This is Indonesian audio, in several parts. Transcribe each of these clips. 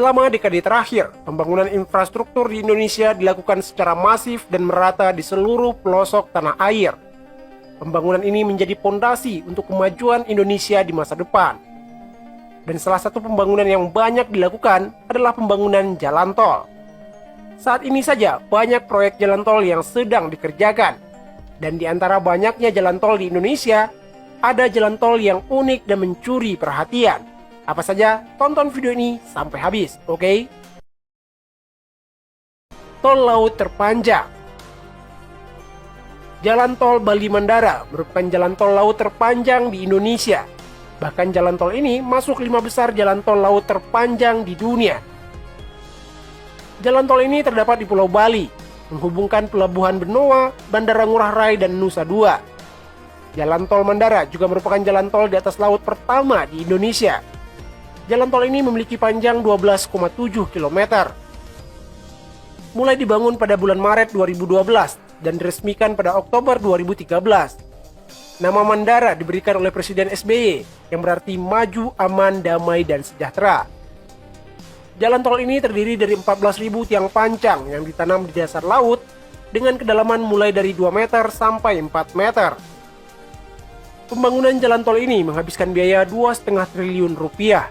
Selama dekade terakhir, pembangunan infrastruktur di Indonesia dilakukan secara masif dan merata di seluruh pelosok tanah air. Pembangunan ini menjadi fondasi untuk kemajuan Indonesia di masa depan. Dan salah satu pembangunan yang banyak dilakukan adalah pembangunan jalan tol. Saat ini saja banyak proyek jalan tol yang sedang dikerjakan. Dan di antara banyaknya jalan tol di Indonesia, ada jalan tol yang unik dan mencuri perhatian. Apa saja? Tonton video ini sampai habis, oke? Tol laut terpanjang. Jalan tol Bali Mandara merupakan jalan tol laut terpanjang di Indonesia. Bahkan jalan tol ini masuk 5 besar jalan tol laut terpanjang di dunia. Jalan tol ini terdapat di Pulau Bali, menghubungkan Pelabuhan Benoa, Bandara Ngurah Rai, dan Nusa Dua. Jalan tol Mandara juga merupakan jalan tol di atas laut pertama di Indonesia. Jalan tol ini memiliki panjang 12,7 km. Mulai dibangun pada bulan Maret 2012 dan diresmikan pada Oktober 2013. Nama Mandara diberikan oleh Presiden SBY yang berarti maju, aman, damai, dan sejahtera. Jalan tol ini terdiri dari 14.000 tiang pancang yang ditanam di dasar laut dengan kedalaman mulai dari 2 meter sampai 4 meter. Pembangunan jalan tol ini menghabiskan biaya 2,5 triliun rupiah.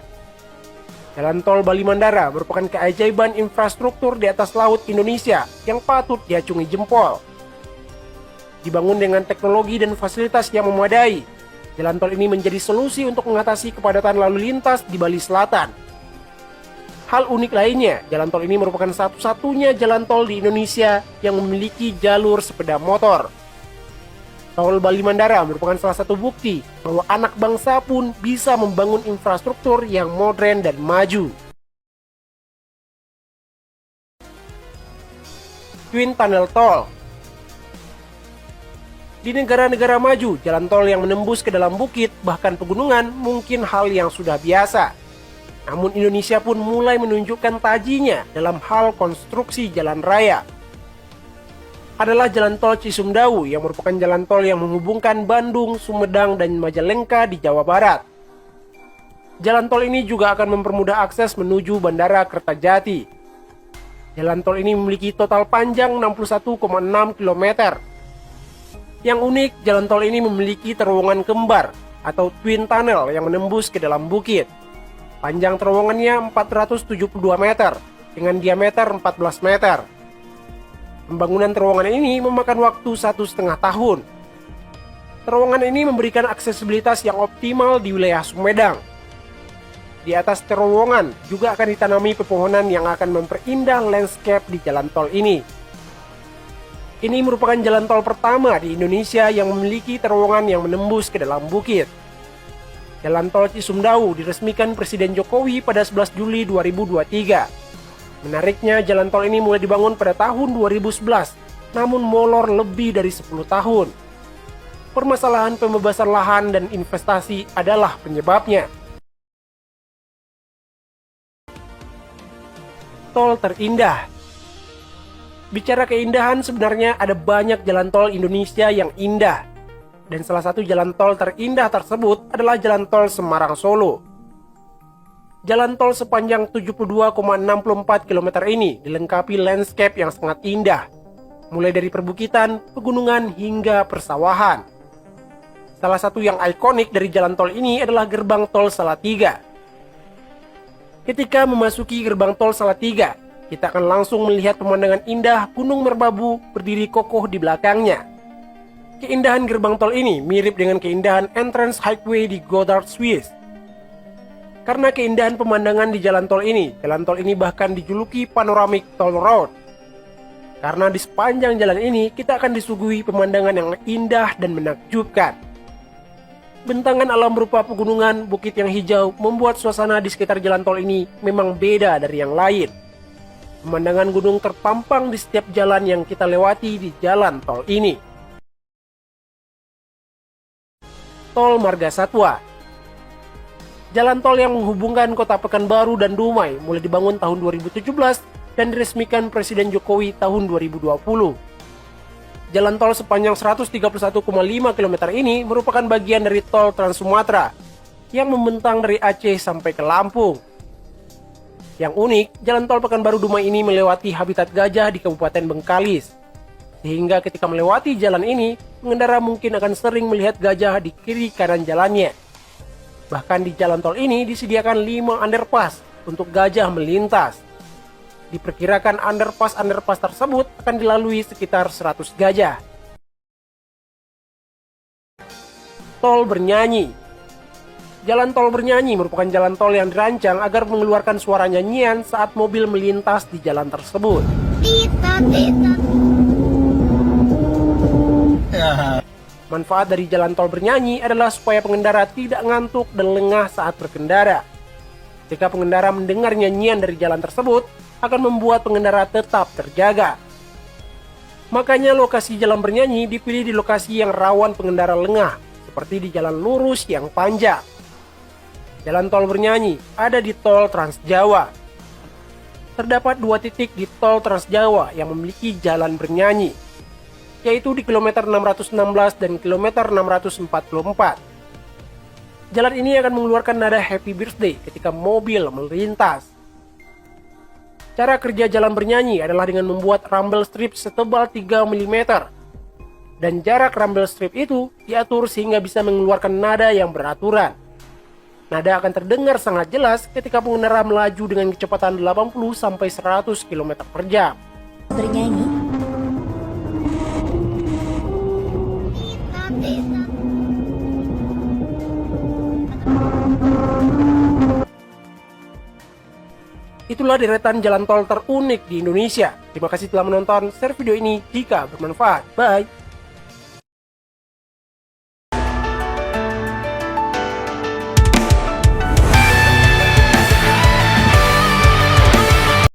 Jalan tol Bali Mandara merupakan keajaiban infrastruktur di atas laut Indonesia yang patut diacungi jempol. Dibangun dengan teknologi dan fasilitas yang memadai, jalan tol ini menjadi solusi untuk mengatasi kepadatan lalu lintas di Bali Selatan. Hal unik lainnya, jalan tol ini merupakan satu-satunya jalan tol di Indonesia yang memiliki jalur sepeda motor. Tol Bali Mandara merupakan salah satu bukti bahwa anak bangsa pun bisa membangun infrastruktur yang modern dan maju. Twin Tunnel Tol. Di negara-negara maju, jalan tol yang menembus ke dalam bukit bahkan pegunungan mungkin hal yang sudah biasa. Namun Indonesia pun mulai menunjukkan tajinya dalam hal konstruksi jalan raya. Adalah jalan tol Cisumdawu yang merupakan jalan tol yang menghubungkan Bandung, Sumedang, dan Majalengka di Jawa Barat. Jalan tol ini juga akan mempermudah akses menuju Bandara Kertajati. Jalan tol ini memiliki total panjang 61,6 km. Yang unik, jalan tol ini memiliki terowongan kembar atau twin tunnel yang menembus ke dalam bukit. Panjang terowongannya 472 meter dengan diameter 14 meter. Pembangunan terowongan ini memakan waktu 1,5 tahun. Terowongan ini memberikan aksesibilitas yang optimal di wilayah Sumedang. Di atas terowongan juga akan ditanami pepohonan yang akan memperindah landscape di jalan tol ini. Ini merupakan jalan tol pertama di Indonesia yang memiliki terowongan yang menembus ke dalam bukit. Jalan tol Cisumdawu diresmikan Presiden Jokowi pada 11 Juli 2023. Menariknya, jalan tol ini mulai dibangun pada tahun 2011, namun molor lebih dari 10 tahun. Permasalahan pembebasan lahan dan investasi adalah penyebabnya. Tol terindah. Bicara keindahan, sebenarnya ada banyak jalan tol Indonesia yang indah. Dan salah satu jalan tol terindah tersebut adalah jalan tol Semarang-Solo. Jalan tol sepanjang 72,64 km ini dilengkapi landscape yang sangat indah, mulai dari perbukitan, pegunungan, hingga persawahan. Salah satu yang ikonik dari jalan tol ini adalah gerbang tol Salatiga. Ketika memasuki gerbang tol Salatiga, kita akan langsung melihat pemandangan indah Gunung Merbabu berdiri kokoh di belakangnya. Keindahan gerbang tol ini mirip dengan keindahan entrance highway di Gotthard, Swiss. Karena keindahan pemandangan di jalan tol ini bahkan dijuluki Panoramic Toll Road. Karena di sepanjang jalan ini kita akan disuguhi pemandangan yang indah dan menakjubkan. Bentangan alam berupa pegunungan, bukit yang hijau membuat suasana di sekitar jalan tol ini memang beda dari yang lain. Pemandangan gunung terpampang di setiap jalan yang kita lewati di jalan tol ini. Tol Marga Satwa. Jalan tol yang menghubungkan kota Pekanbaru dan Dumai mulai dibangun tahun 2017 dan diresmikan Presiden Jokowi tahun 2020. Jalan tol sepanjang 131,5 km ini merupakan bagian dari tol Trans Sumatera yang membentang dari Aceh sampai ke Lampung. Yang unik, jalan tol Pekanbaru Dumai ini melewati habitat gajah di Kabupaten Bengkalis. Sehingga ketika melewati jalan ini, pengendara mungkin akan sering melihat gajah di kiri kanan jalannya. Bahkan di jalan tol ini disediakan 5 underpass untuk gajah melintas. Diperkirakan underpass tersebut akan dilalui sekitar 100 gajah. Tol bernyanyi. Jalan tol bernyanyi merupakan jalan tol yang dirancang agar mengeluarkan suara nyanyian saat mobil melintas di jalan tersebut. Manfaat dari jalan tol bernyanyi adalah supaya pengendara tidak ngantuk dan lengah saat berkendara. Jika pengendara mendengar nyanyian dari jalan tersebut, akan membuat pengendara tetap terjaga. Makanya lokasi jalan bernyanyi dipilih di lokasi yang rawan pengendara lengah, seperti di jalan lurus yang panjang. Jalan tol bernyanyi ada di tol Trans Jawa. Terdapat 2 titik di tol Trans Jawa yang memiliki jalan bernyanyi, yaitu di kilometer 616 dan kilometer 644. Jalan ini akan mengeluarkan nada Happy Birthday ketika mobil melintas. Cara kerja jalan bernyanyi adalah dengan membuat rumble strip setebal 3 mm. Dan jarak rumble strip itu diatur sehingga bisa mengeluarkan nada yang beraturan. Nada akan terdengar sangat jelas ketika pengendara melaju dengan kecepatan 80-100 km per jam. Bernyanyi. Itulah deretan jalan tol terunik di Indonesia. Terima kasih telah menonton. Share video ini jika bermanfaat. Bye!